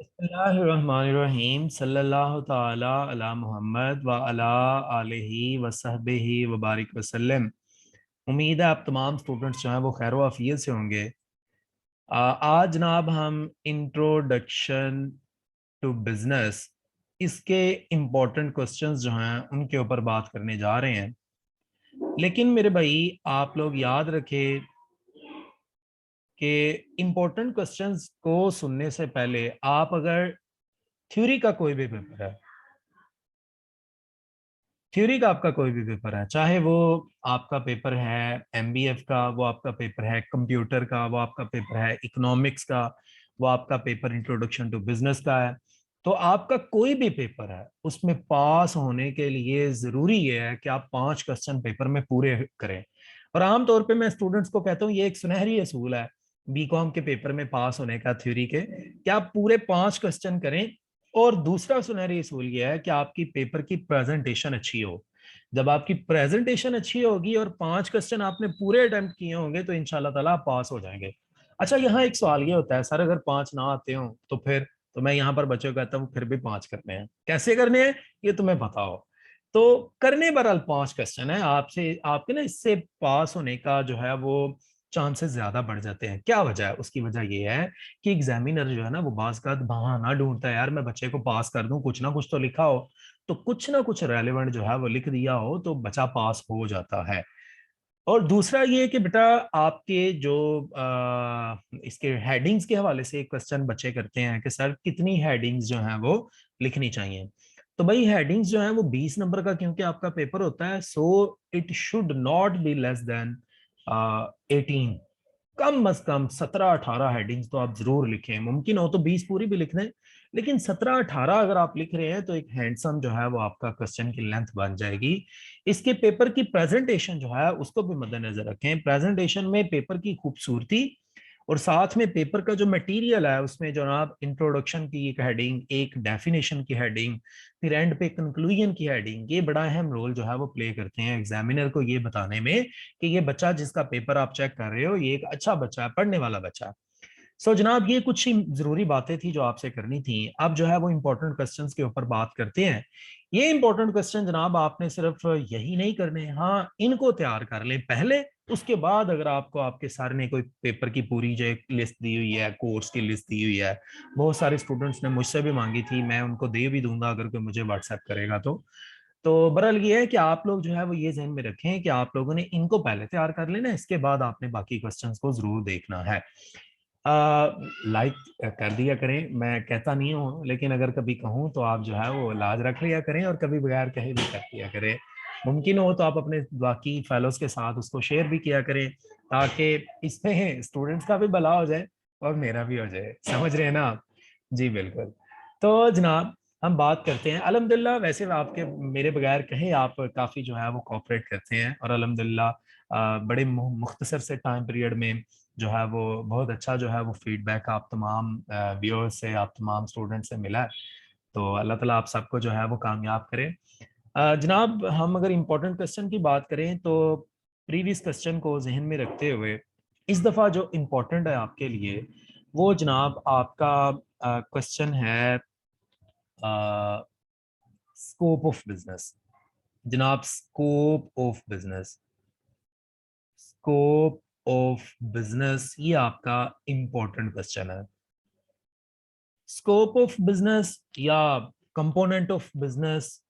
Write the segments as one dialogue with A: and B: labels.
A: बिस्मिल्लाहिर्रहमानिर्रहीम सल्लल्लाहु ताला अला मोहम्मद व अला आलिहि व सहबिहि व बारिक वसल्लम। उम्मीद है आप तमाम स्टूडेंट्स जो हैं वो खैर आफियत से होंगे। आज जनाब हम इंट्रोडक्शन टू बिजनेस इसके इम्पोर्टेंट क्वेश्चंस जो हैं उनके ऊपर बात करने जा रहे हैं। लेकिन मेरे भाई आप लोग याद रखें कि इम्पोर्टेंट क्वेश्चंस को सुनने से पहले आप अगर थ्योरी का कोई भी पेपर है, थ्योरी का आपका कोई भी पेपर है, चाहे वो आपका पेपर है एमबीएफ का, वो आपका पेपर है कंप्यूटर का, वो आपका पेपर है इकोनॉमिक्स का, वो आपका पेपर इंट्रोडक्शन टू बिजनेस का है, तो आपका कोई भी पेपर है उसमें पास होने के लिए जरूरी ये है कि आप 5 क्वेश्चन पेपर में पूरे करें। और आमतौर पे मैं स्टूडेंट्स को कहता हूँ ये एक सुनहरी असूल है बीकॉम के पेपर में पास होने का थ्योरी के, कि आप पूरे 5 क्वेश्चन करें। और दूसरा सुनहरी असूल यह है कि आपकी पेपर की प्रेजेंटेशन अच्छी हो। जब आपकी प्रेजेंटेशन अच्छी होगी और 5 क्वेश्चन आपने पूरे अटेम्प्ट किए होंगे तो इंशाल्लाह ताला आप पास हो जाएंगे। अच्छा, यहाँ एक सवाल ये होता है, सर अगर 5 ना आते हो तो फिर, तो मैं यहाँ पर बच्चों को कहता हूँ फिर भी 5 करने हैं। कैसे करने हैं ये तुम्हें बताओ। तो करने बहरहाल 5 क्वेश्चन है आपसे, आपके ना इससे पास होने का जो है वो चांसेस ज्यादा बढ़ जाते हैं। क्या वजह है? उसकी वजह ये है कि एग्जामिनर जो है ना वो बाज का बहाना ढूंढता है, यार मैं बच्चे को पास कर दूं, कुछ ना कुछ तो लिखा हो, तो कुछ ना कुछ रेलेवेंट जो है वो लिख दिया हो तो बच्चा पास हो जाता है। और दूसरा ये कि बेटा आपके जो इसके हेडिंग्स के हवाले से एक क्वेश्चन बच्चे करते हैं कि सर कितनी हेडिंग्स जो हैं वो लिखनी चाहिए। तो भाई हेडिंग्स जो है वो 20 नंबर का क्योंकि आपका पेपर होता है, so it should not be less than 18। कम अज कम 17-18 हेडिंग्स तो आप जरूर लिखें, मुमकिन हो तो 20 पूरी भी लिख दें, लेकिन 17-18 अगर आप लिख रहे हैं तो एक हैंडसम जो है वो आपका क्वेश्चन की लेंथ बन जाएगी। इसके पेपर की प्रेजेंटेशन जो है उसको भी मद्देनजर रखें। प्रेजेंटेशन में पेपर की खूबसूरती और साथ में पेपर का जो मटेरियल है उसमें जनाब इंट्रोडक्शन की एक हेडिंग, एक डेफिनेशन की हेडिंग, फिर एंड पे कंक्लूजन की हेडिंग, ये बड़ा अहम रोल जो है वो प्ले करते हैं एग्जामिनर को ये बताने में कि ये बच्चा जिसका पेपर आप चेक कर रहे हो ये एक अच्छा बच्चा है, पढ़ने वाला बच्चा है। जनाब ये कुछ ही जरूरी बातें थी जो आपसे करनी थी। अब जो है वो इंपॉर्टेंट क्वेश्चंस के ऊपर बात करते हैं। ये इंपॉर्टेंट क्वेश्चन जनाब आपने सिर्फ यही नहीं करने, हाँ इनको तैयार कर लें पहले, उसके बाद अगर आपको आपके सर ने कोई पेपर की पूरी जो एक लिस्ट दी हुई है, कोर्स की लिस्ट दी हुई है, बहुत सारे स्टूडेंट्स ने मुझसे भी मांगी थी, मैं उनको दे भी दूंगा अगर कोई मुझे व्हाट्सएप करेगा तो बहरहाल ये है कि आप लोग जो है वो ये ध्यान में रखें कि आप लोगों ने इनको पहले तैयार कर लेना, इसके बाद आपने बाकी क्वेश्चंस को जरूर देखना है। लाइक कर दिया करें, मैं कहता नहीं हूँ लेकिन अगर कभी कहूँ तो आप जो है वो लाज रख लिया करें और कभी बगैर कहे भी कर दिया करें। मुमकिन हो तो आप अपने बाकी फेलोज के साथ उसको शेयर भी किया करें ताकि इसमें स्टूडेंट्स का भी भला हो जाए और मेरा भी हो जाए। समझ रहे हैं ना आप? जी बिल्कुल। तो जनाब हम बात करते हैं अल्हम्दुलिल्लाह, वैसे आपके मेरे बगैर कहे आप काफ़ी जो है वो कोऑपरेट करते हैं और अल्हम्दुलिल्लाह बड़े मुख्तसर से टाइम पीरियड में जो है वो बहुत अच्छा जो है वो फीडबैक आप तमाम व्यूअर्स से, आप तमाम स्टूडेंट से मिला है। तो अल्लाह ताला आप सबको जो है वो कामयाब करे। जनाब हम अगर इम्पोर्टेंट क्वेश्चन की बात करें तो प्रीवियस क्वेश्चन को जहन में रखते हुए इस दफ़ा जो इम्पोर्टेंट है आपके लिए वो जनाब आपका क्वेश्चन है स्कोप ऑफ बिजनेस। जनाब scope of business, scope of business ये आपका इंपॉर्टेंट क्वेश्चन है। स्कोप ऑफ बिजनेस या component of business,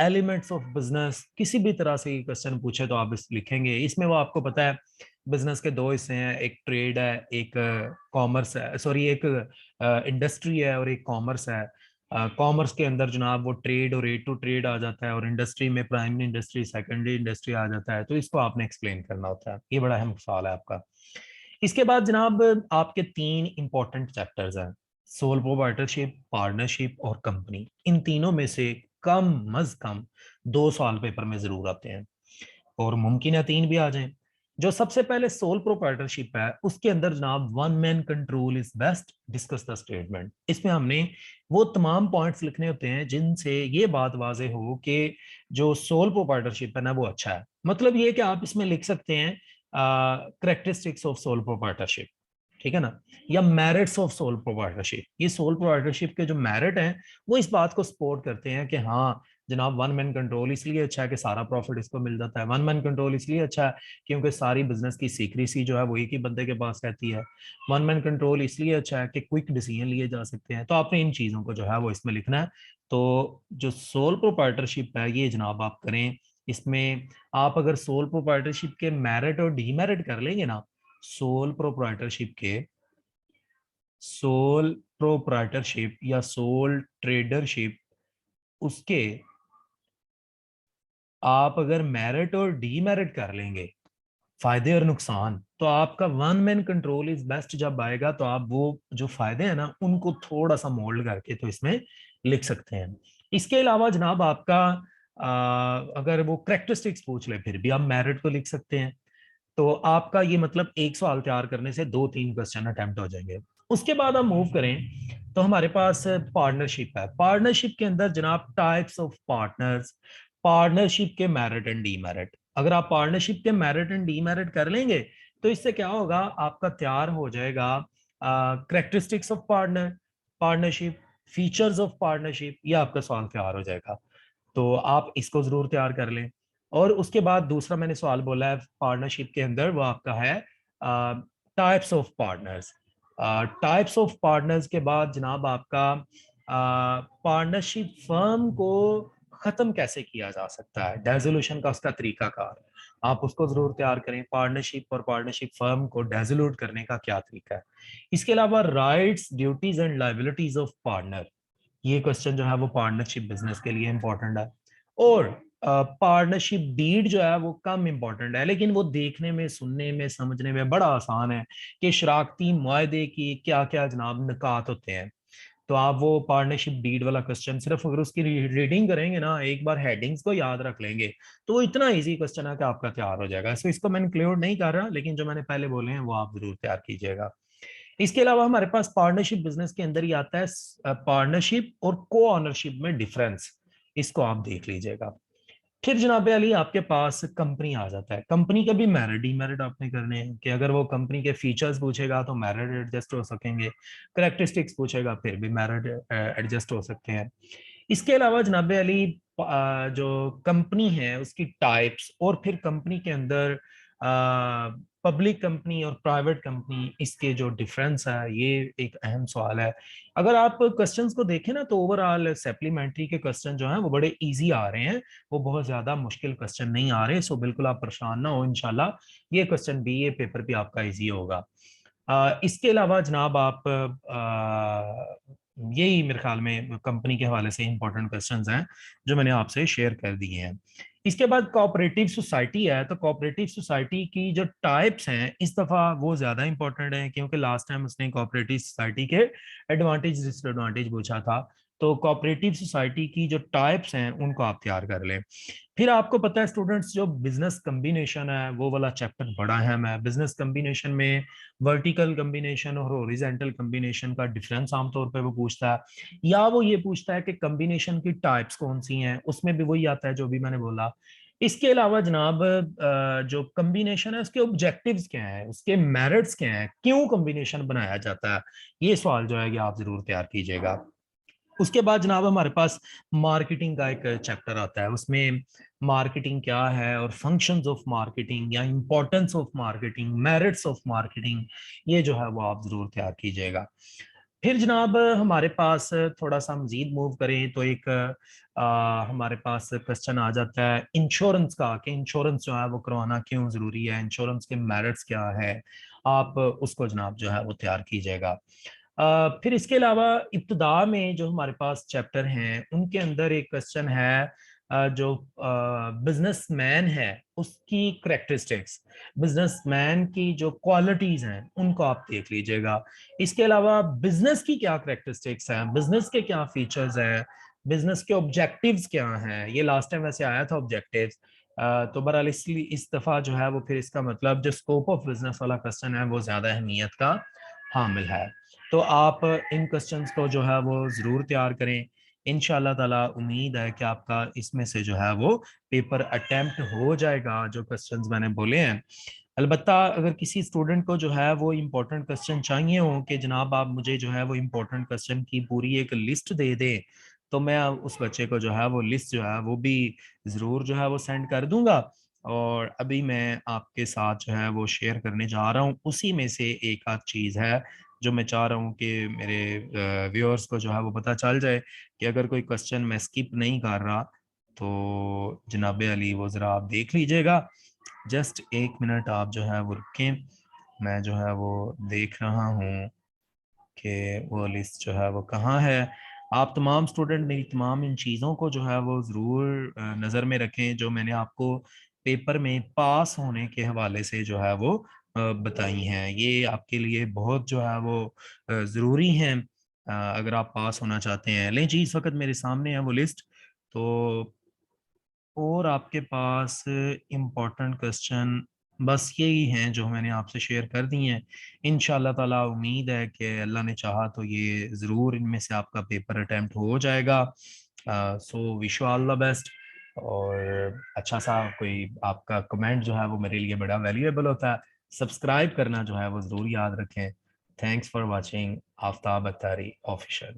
A: elements of business, किसी भी तरह से ये क्वेश्चन पूछे तो आप इस लिखेंगे। इसमें वो आपको पता है बिजनेस के दो हिस्से हैं, एक ट्रेड है, एक कॉमर्स है, सॉरी एक इंडस्ट्री है और एक कॉमर्स है। कॉमर्स के अंदर जनाब वो ट्रेड और रेट टू ट्रेड आ जाता है और इंडस्ट्री में प्राइमरी इंडस्ट्री, सेकेंडरी इंडस्ट्री आ जाता है, तो इसको आपने एक्सप्लेन करना होता है। ये बड़ा अहम सवाल है आपका। इसके बाद जनाब आपके 3 इंपॉर्टेंट चैप्टर्स हैं, सोल प्रोप्राइटरशिप, पार्टनरशिप और कंपनी। इन तीनों में से कम अज कम 2 सवाल पेपर में जरूर आते हैं और मुमकिन है 3 भी आ जाएं। जो सबसे पहले सोल प्रोप्राइटरशिप है उसके अंदर जनाब one man control is best, discuss the statement. इसमें हमने वो तमाम पॉइंट्स लिखने होते हैं जिनसे ये बात वाजे हो कि जो सोल प्रोप्राइटरशिप है ना वो अच्छा है। मतलब ये कि आप इसमें लिख सकते हैं करेक्टरिस्टिक्स ऑफ सोल प्रोप्राइटरशिप, ठीक है ना, या मेरिट्स ऑफ सोल प्रोप्राइटरशिप। ये सोल प्रोप्राइटरशिप के जो मेरिट हैं वो इस बात को सपोर्ट करते हैं कि हाँ जनाब, वन मैन कंट्रोल इसलिए अच्छा है कि सारा प्रॉफिट इसको मिल जाता है, वन मैन कंट्रोल इसलिए अच्छा है क्योंकि सारी बिजनेस की सीक्रेसी जो है वो एक ही बंदे के पास रहती है, वन मैन कंट्रोल इसलिए अच्छा है कि क्विक डिसीजन लिए जा सकते हैं। तो आपने इन चीजों को जो है वो इसमें लिखना है। तो जो सोल प्रोप्राइटरशिप है ये जनाब आप करें। इसमें आप अगर सोल प्रोप्राइटरशिप के मेरिट और डीमेरिट कर लेंगे ना, सोल प्रोप्राइटरशिप के, सोल प्रोप्राइटरशिप या सोल ट्रेडरशिप, उसके आप अगर मेरिट और डीमेरिट कर लेंगे, फायदे और नुकसान, तो आपका one man control is best जब आएगा तो आप वो जो फायदे हैं ना उनको थोड़ा सा मोल्ड करके तो इसमें लिख सकते हैं। इसके अलावा जनाब आपका अगर वो करेक्टरिस्टिक्स पूछ ले फिर भी आप मेरिट को लिख सकते हैं। तो आपका ये मतलब एक सवाल तैयार करने से 2-3 क्वेश्चन अटेम्प्ट हो जाएंगे। उसके बाद हम मूव करें तो हमारे पास पार्टनरशिप है। पार्टनरशिप के अंदर जनाब टाइप्स ऑफ पार्टनर्स, पार्टनरशिप के मेरिट एंड डीमेरिट। अगर आप पार्टनरशिप के मेरिट एंड डीमेरिट कर लेंगे तो इससे क्या होगा, आपका तैयार हो जाएगा characteristics of partner, partnership, features of partnership, ये आपका सवाल तैयार हो जाएगा। तो आप इसको जरूर तैयार कर लें। और उसके बाद दूसरा मैंने सवाल बोला है पार्टनरशिप के अंदर, वो आपका है types of partners. Types of partners के बाद जनाब आपका पार्टनरशिप फर्म को खत्म कैसे किया जा सकता है, डेजोल्यूशन का उसका तरीकाकार, आप उसको जरूर तैयार करें। पार्टनरशिप और पार्टनरशिप फर्म को डेजोल्यूट करने का क्या तरीका है। इसके अलावा rights, duties and liabilities of partner, ये क्वेश्चन जो है वो पार्टनरशिप बिजनेस के लिए इंपॉर्टेंट है। और पार्टनरशिप डीड जो है वो कम इंपॉर्टेंट है, लेकिन वो देखने में, सुनने में, समझने में बड़ा आसान है कि शराकती मुआहदे की क्या क्या जनाब निकात होते हैं। तो आप वो पार्टनरशिप डीड वाला क्वेश्चन सिर्फ अगर उसकी रीडिंग करेंगे ना, एक बार हेडिंग्स को याद रख लेंगे, तो वो इतना इजी क्वेश्चन है कि आपका तैयार हो जाएगा। सो इसको मैं इंक्लूड नहीं कर रहा, लेकिन जो मैंने पहले बोले हैं वो आप जरूर तैयार कीजिएगा। इसके अलावा हमारे पास पार्टनरशिप बिजनेस के अंदर ही आता है पार्टनरशिप और को ऑनरशिप में डिफरेंस, इसको आप देख लीजिएगा। फिर जनाब अली आपके पास कंपनी आ जाता है। कंपनी का भी मेरिट डीमेरिट आपने करने हैं कि अगर वो कंपनी के फीचर्स पूछेगा तो मेरिट एडजस्ट हो सकेंगे, करेक्टरिस्टिक्स पूछेगा फिर भी मेरिट एडजस्ट हो सकते हैं। इसके अलावा जनाब अली जो कंपनी है उसकी टाइप्स, और फिर कंपनी के अंदर पब्लिक कंपनी और प्राइवेट कंपनी, इसके जो डिफरेंस है ये एक अहम सवाल है। अगर आप क्वेश्चंस को देखें ना तो ओवरऑल सप्लीमेंट्री के क्वेश्चन जो हैं वो बड़े इजी आ रहे हैं, वो बहुत ज्यादा मुश्किल क्वेश्चन नहीं आ रहे। सो बिल्कुल आप परेशान ना हो, इंशाल्लाह ये क्वेश्चन भी, ये पेपर भी आपका इजी होगा। इसके अलावा जनाब आप यही मेरे ख्याल में कंपनी के हवाले से इंपॉर्टेंट क्वेश्चंस हैं जो मैंने आपसे शेयर कर दिए हैं। इसके बाद कोऑपरेटिव सोसाइटी है। तो कोऑपरेटिव सोसाइटी की जो टाइप्स हैं इस दफा वो ज्यादा इंपॉर्टेंट है, क्योंकि लास्ट टाइम उसने कोऑपरेटिव सोसाइटी के एडवांटेज डिसएडवांटेज पूछा था। तो कोऑपरेटिव सोसाइटी की जो टाइप्स हैं उनको आप तैयार कर लें। फिर आपको पता है स्टूडेंट्स, जो बिजनेस कम्बिनेशन है वो वाला चैप्टर बड़ा अहम है। बिजनेस कम्बिनेशन में वर्टिकल कम्बिनेशन और हॉरिजॉन्टल कम्बिनेशन का डिफरेंस आमतौर पर वो पूछता है, या वो ये पूछता है कि कम्बिनेशन की टाइप्स कौन सी हैं, उसमें भी वही आता है जो भी मैंने बोला। इसके अलावा जनाब जो कम्बिनेशन है उसके ऑब्जेक्टिव्स क्या हैं, उसके मेरिट्स क्या हैं, क्यों कम्बिनेशन बनाया जाता है, ये सवाल जो है कि आप जरूर तैयार कीजिएगा। उसके बाद जनाब हमारे पास मार्केटिंग का एक चैप्टर आता है, उसमें मार्केटिंग क्या है और फंक्शंस ऑफ मार्केटिंग या importance of marketing, merits of marketing, ये जो है वो आप जरूर तैयार कीजिएगा। फिर जनाब हमारे पास थोड़ा सा मजीद मूव करें तो एक हमारे पास क्वेश्चन आ जाता है इंश्योरेंस का, कि इंश्योरेंस जो है वो करवाना क्यों जरूरी है, इंश्योरेंस के मेरिट्स क्या है, आप उसको जनाब जो है वो तैयार कीजिएगा। फिर इसके अलावा इब्तदा में जो हमारे पास चैप्टर हैं उनके अंदर एक क्वेश्चन है जो बिजनेसमैन है उसकी करेक्टरिस्टिक्स, बिजनेसमैन की जो क्वालिटीज हैं उनको आप देख लीजिएगा। इसके अलावा बिजनेस की क्या करेक्टरिस्टिक्स हैं, बिजनेस के क्या फीचर्स हैं, बिजनेस के ऑब्जेक्टिव्स क्या हैं, ये लास्ट टाइम वैसे आया था ऑब्जेक्टिव्स। तो बहरहाल इसलिए इस दफा जो है वो फिर इसका मतलब जो स्कोप ऑफ बिजनेस वाला क्वेश्चन है वो ज्यादा अहमियत का हामिल है। तो आप इन क्वेश्चंस को जो है वो जरूर तैयार करें। इंशाल्लाह ताला उम्मीद है कि आपका इसमें से जो है वो पेपर अटेम्प्ट हो जाएगा जो क्वेश्चंस मैंने बोले हैं। البتہ اگر کسی اسٹوڈنٹ کو جو ہے وہ امپورٹنٹ کوشچن چاہیے ہوں کہ جناب آپ مجھے جو ہے وہ امپورٹنٹ کوشچن کی پوری ایک لسٹ دے دیں، تو میں اس بچے کو جو ہے وہ لسٹ جو ہے وہ بھی ضرور جو ہے وہ سینڈ کر دوں گا. اور ابھی میں آپ کے ساتھ جو ہے وہ شیئر کرنے جا رہا ہوں، اسی میں سے ایک آدھ چیز ہے جو میں چاہ رہا ہوں کہ میرے ویورز کو جو ہے وہ پتہ چل جائے کہ اگر کوئی کوشچن میں اسکپ نہیں کر رہا تو جناب علی وہ ذرا آپ دیکھ لیجئے گا. جسٹ 1 منٹ آپ جو ہے وہ رکیں، میں جو ہے وہ دیکھ رہا ہوں کہ وہ لسٹ جو ہے وہ کہاں ہے. آپ تمام اسٹوڈنٹ میری تمام ان چیزوں کو جو ہے وہ ضرور نظر میں رکھیں جو میں نے آپ کو پیپر میں پاس ہونے کے حوالے سے جو ہے وہ بتائی ہیں. یہ آپ کے لیے بہت جو ہے وہ ضروری ہیں اگر آپ پاس ہونا چاہتے ہیں. لیں جی، اس وقت میرے سامنے ہے وہ لسٹ. تو اور آپ کے پاس امپورٹنٹ کوشچن بس یہی ہیں جو میں نے آپ سے شیئر کر دی ہیں. انشاءاللہ تعالیٰ امید ہے کہ اللہ نے چاہا تو یہ ضرور ان میں سے آپ کا پیپر اٹیمپٹ ہو جائے گا. سو wish you all the best. اور اچھا سا کوئی آپ کا کمنٹ جو ہے وہ میرے لیے بڑا ویلیویبل ہوتا ہے. سبسکرائب کرنا جو ہے وہ ضرور یاد رکھیں. Thanks for watching Aftab Akhtari official.